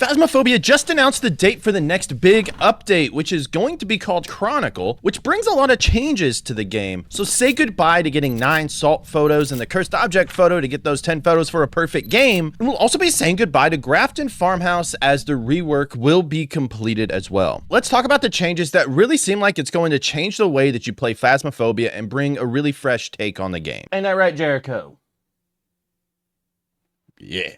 Phasmophobia just announced the date for the next big update, which is going to be called Chronicle, which brings a lot of changes to the game. So say goodbye to getting 9 salt photos and the cursed object photo to get those 10 photos for a perfect game. And we'll also be saying goodbye to Grafton Farmhouse as the rework will be completed as well. Let's talk about the changes that really seem like it's going to change the way that you play Phasmophobia and bring a really fresh take on the game. Ain't that right, Jericho? Yeah.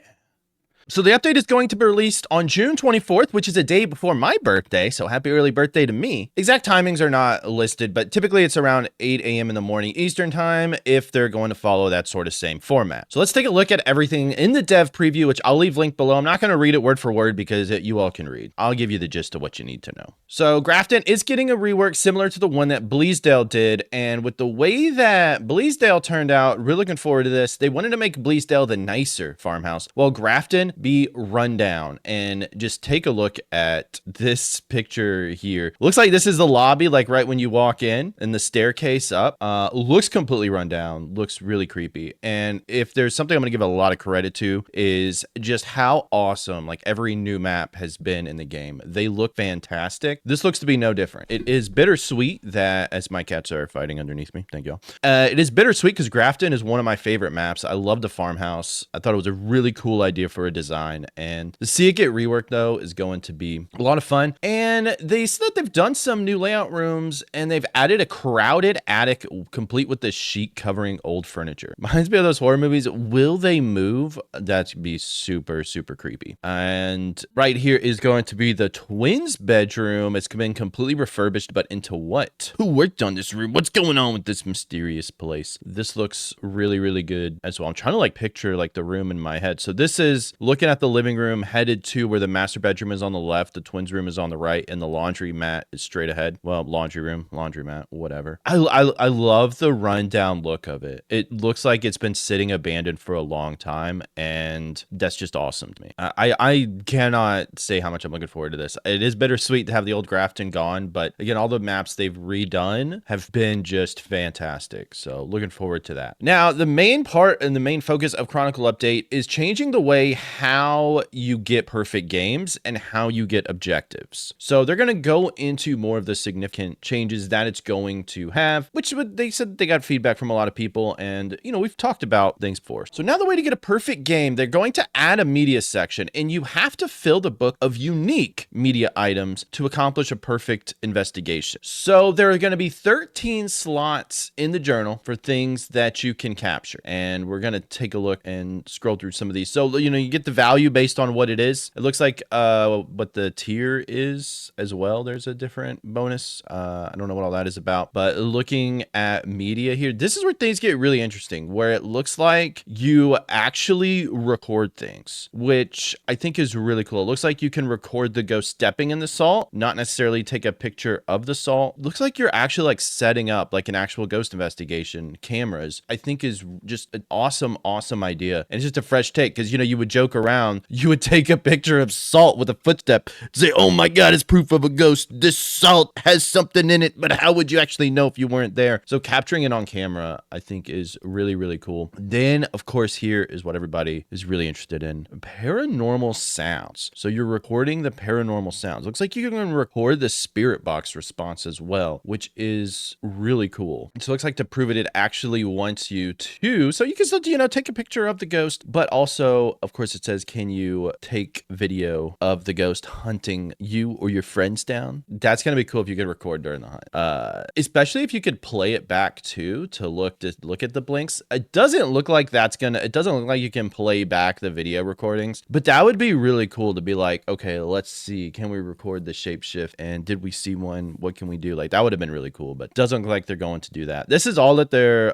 So the update is going to be released on June 24th, which is a day before my birthday, so happy early birthday to me. Exact timings are not listed, but typically it's around 8 a.m. in the morning Eastern time if they're going to follow that sort of same format. So let's take a look at everything in the dev preview, which I'll leave linked below. I'm not going to read it word for word because you all can read. I'll give you the gist of what you need to know. So Grafton is getting a rework similar to the one that Bleasdale did, and with the way that Bleasdale turned out, really looking forward to this. They wanted to make Bleasdale the nicer farmhouse, while Grafton be run down. And just take a look at this picture here. Looks like this is the lobby, like right when you walk in, and the staircase up looks completely run down, looks really creepy. And if there's something I'm gonna give a lot of credit to is just how awesome like every new map has been in the game. They look fantastic. This looks to be no different. It is bittersweet that, as my cats are fighting underneath me, thank you all. It is bittersweet because Grafton is one of my favorite maps. I love the farmhouse. I thought it was a really cool idea for a design, and to see it get reworked though is going to be a lot of fun. And they said that they've done some new layout rooms and they've added a crowded attic complete with the sheet covering old furniture. Reminds me of those horror movies. Will they move? That'd be super, super creepy. And right here is going to be the twins' bedroom. It's been completely refurbished, but into what? Who worked on this room? What's going on with this mysterious place? This looks really, really good as well. I'm trying to like picture like the room in my head. So this is looking at the living room headed to where the master bedroom is on the left, the twins' room is on the right, and the laundry mat is straight ahead. Well, laundry room, laundry mat, whatever. I love the rundown look of it. It looks like it's been sitting abandoned for a long time, and that's just awesome to me. I cannot say how much I'm looking forward to this. It is bittersweet to have the old Grafton gone, but again, all the maps they've redone have been just fantastic. So looking forward to that. Now, the main part and the main focus of Chronicle Update is changing the way how you get perfect games and how you get objectives. So they're going to go into more of the significant changes that it's going to have, which they said they got feedback from a lot of people, and you know, we've talked about things before. So now the way to get a perfect game, they're going to add a media section, and you have to fill the book of unique media items to accomplish a perfect investigation. So there are going to be 13 slots in the journal for things that you can capture, and we're going to take a look and scroll through some of these. So you know, you get the value based on what it is. It looks like what the tier is as well. There's a different bonus. I don't know what all that is about, but looking at media here, this is where things get really interesting, where it looks like you actually record things, which I think is really cool. It looks like you can record the ghost stepping in the salt, not necessarily take a picture of the salt. Looks like you're actually like setting up like an actual ghost investigation cameras. I think is just an awesome idea. And it's just a fresh take, because you know, you would joke around, you would take a picture of salt with a footstep, say, oh my god, it's proof of a ghost, this salt has something in it, but how would you actually know if you weren't there? So capturing it on camera, I think, is really, really cool. Then of course, here is what everybody is really interested in: paranormal sounds. So you're recording the paranormal sounds. Looks like you can record the spirit box response as well, which is really cool. So it looks like to prove it, it actually wants you to, so you can still, you know, take a picture of the ghost, but also of course it says, can you take video of the ghost hunting you or your friends down? That's gonna be cool if you could record during the hunt, especially if you could play it back too to look at the blinks. It doesn't look like it doesn't look like you can play back the video recordings, but that would be really cool to be like, okay, let's see, can we record the shapeshift, and did we see one? What can we do? Like, that would have been really cool, but it doesn't look like they're going to do that. This is all that they're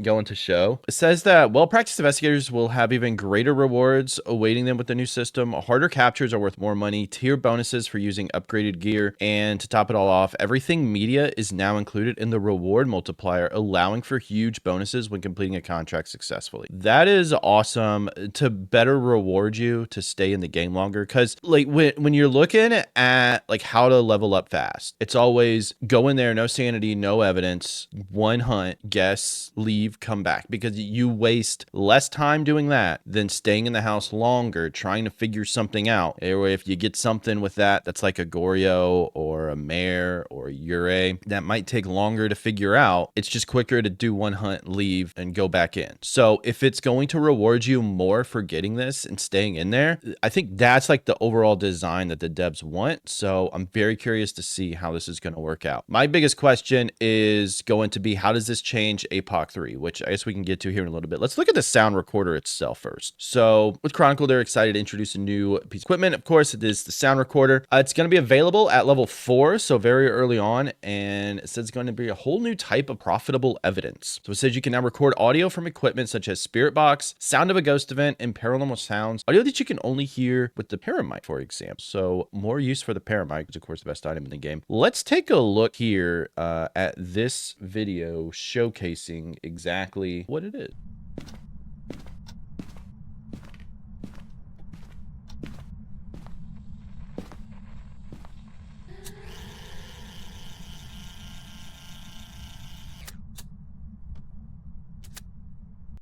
going to show. It says that well-practiced investigators will have even greater rewards awaiting them with the new system. Harder captures are worth more money, tier bonuses for using upgraded gear, and to top it all off, everything media is now included in the reward multiplier, allowing for huge bonuses when completing a contract successfully. That is awesome, to better reward you to stay in the game longer, because like when you're looking at like how to level up fast, it's always go in there, no sanity, no evidence, one hunt, guess, leave, come back, because you waste less time doing that than staying in the house longer trying to figure something out. Or if you get something with that's like a Goryo or a Mare or a Ure, that might take longer to figure out. It's just quicker to do one hunt, leave, and go back in. So if it's going to reward you more for getting this and staying in there, I think that's like the overall design that the devs want. So I'm very curious to see how this is going to work out. My biggest question is going to be, how does this change APOC 3, which I guess we can get to here in a little bit. Let's look at the sound recorder itself first. So with Chronicle, they're excited to introduce a new piece of equipment. Of course, it is the sound recorder. It's going to be available at level 4, so very early on, and it says it's going to be a whole new type of profitable evidence. So it says you can now record audio from equipment such as Spirit Box, sound of a ghost event, and paranormal sounds. Audio that you can only hear with the Paramic, for example. So more use for the Paramic, which is of course the best item in the game. Let's take a look here at this video showcasing exactly what it is.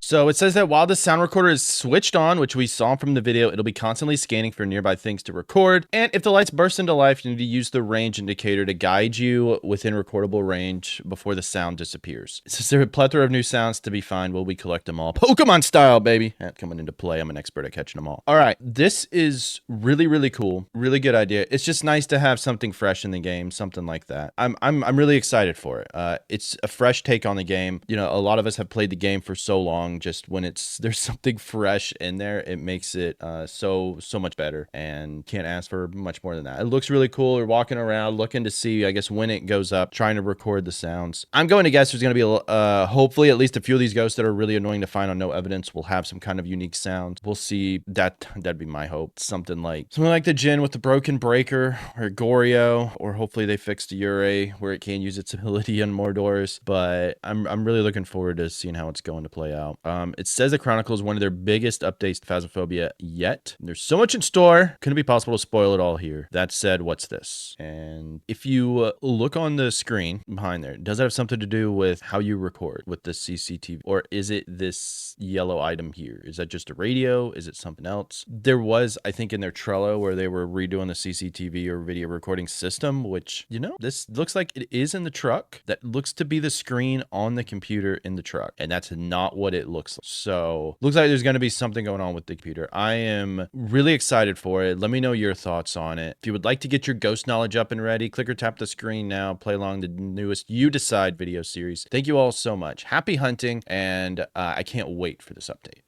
So it says that while the sound recorder is switched on, which we saw from the video, it'll be constantly scanning for nearby things to record. And if the lights burst into life, you need to use the range indicator to guide you within recordable range before the sound disappears. It says there are a plethora of new sounds to be found. Will we collect them all? Pokemon style, baby. That's coming into play. I'm an expert at catching them all. All right. This is really, really cool. Really good idea. It's just nice to have something fresh in the game, something like that. I'm really excited for it. It's a fresh take on the game. You know, a lot of us have played the game for so long. Just when there's something fresh in there, it makes it so much better, and can't ask for much more than that. It looks really cool. We're walking around looking to see, I guess, when it goes up, trying to record the sounds. I'm going to guess there's going to be hopefully at least a few of these ghosts that are really annoying to find on no evidence will have some kind of unique sound. We'll see. That'd be my hope. Something like the Djinn with the broken breaker, or Goryo, or hopefully they fixed a Ure where it can use its ability on more doors. But I'm really looking forward to seeing how it's going to play out. It says that Chronicle is one of their biggest updates to Phasmophobia yet. There's so much in store. Couldn't be possible to spoil it all here. That said, what's this? And if you look on the screen behind there, does it have something to do with how you record with the CCTV? Or is it this yellow item here? Is that just a radio? Is it something else? There was, I think, in their Trello where they were redoing the CCTV or video recording system, which, you know, this looks like it is in the truck. That looks to be the screen on the computer in the truck. And that's not what it looks like. So looks like there's going to be something going on with the computer. I am really excited for it. Let me know your thoughts on it. If you would like to get your ghost knowledge up and ready, click or tap the screen now. Play along the newest You Decide video series. Thank you all so much. Happy hunting, and I can't wait for this update.